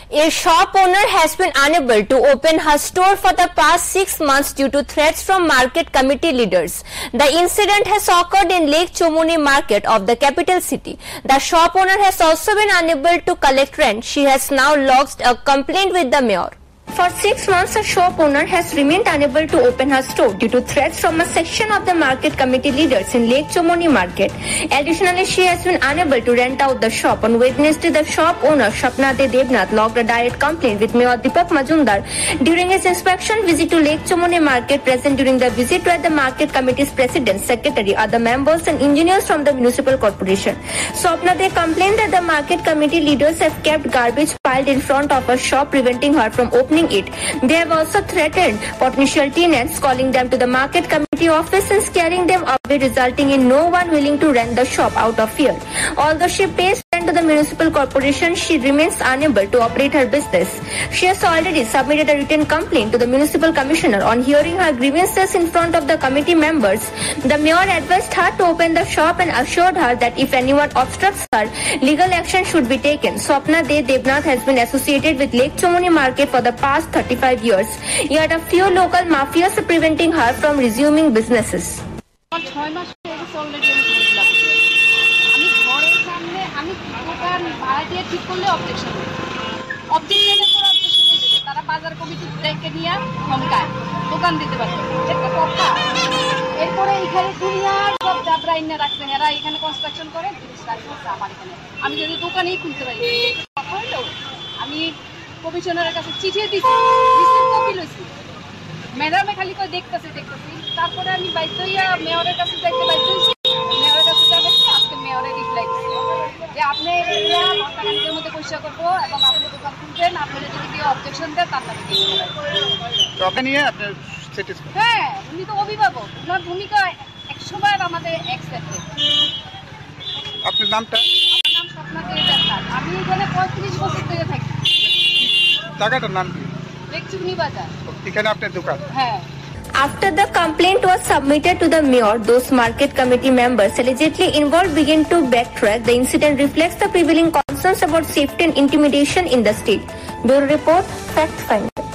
A shop owner has been unable to open her store for the past 6 months due to threats from market committee leaders. The incident has occurred in Lake Chomoni market of the capital city. The shop owner has also been unable to collect rent. She has now lodged a complaint with the mayor. For 6 months, a shop owner has remained unable to open her store due to threats from a section of the market committee leaders in Lake Chomoni market. Additionally, she has been unable to rent out the shop. On Wednesday, the shop owner Swapnade Debnath logged a direct complaint with Mayor Deepak Majumdar during his inspection visit to Lake Chomoni market. Present during the visit were the market committee's president, secretary, other members and engineers from the municipal corporation. Swapnade complained that the market committee leaders have kept garbage piled in front of her shop, preventing her from opening it. They have also threatened potential tenants, calling them to the market committee office and scaring them away, resulting in no one willing to rent the shop out of fear. Although she pays rent to the municipal corporation, she remains unable to operate her business. She has already submitted a written complaint to the municipal commissioner. On hearing her grievances in front of the committee members, the mayor advised her to open the shop and assured her that if anyone obstructs her, legal action should be taken. Swapnade Debnath has been associated with Lake Chomoni market for the past 35 years, yet a few local mafias are preventing her from resuming businesses. কমিশনারের কাছে চিঠি দিছি, copy লইছি। ম্যাডামে খালি কই দেখতেছি। তারপরে আমি বাইতে হইয়া মেয়রের কাছে যাইতে বাইতে হইছি। মেয়রের কাছে যাবে আজকে মেয়রের রিপ্লাই দিছে যে আপনি এরিয়া ঘন্টাখানেকের মধ্যে পরিষ্কার করবো এবং আপনি দোকান খুলবেন, আপনারা যদি কেউ অবজেকশন দেন তাহলে তো আপনি নিয়ে আপনার স্যাটিসফাই? হ্যাঁ, উনি তো অভিভাবক, ওনার ভূমিকা একসময় আমাদের অ্যাকসেপ্টেড। আপনার নামটা? আমার নাম স্বপ্নাদে দেবনাথ। আমি এখানে 35 বছর ধরে থাকি। জায়গাটার নাম কি? লেক চুমনি বাজার। এখানে আপনার দোকান? হ্যাঁ। After the complaint was submitted to the mayor, those market committee members allegedly involved began to backtrack. The incident reflects the prevailing concerns about safety and intimidation in the state. Bureau Report, Fact Finder.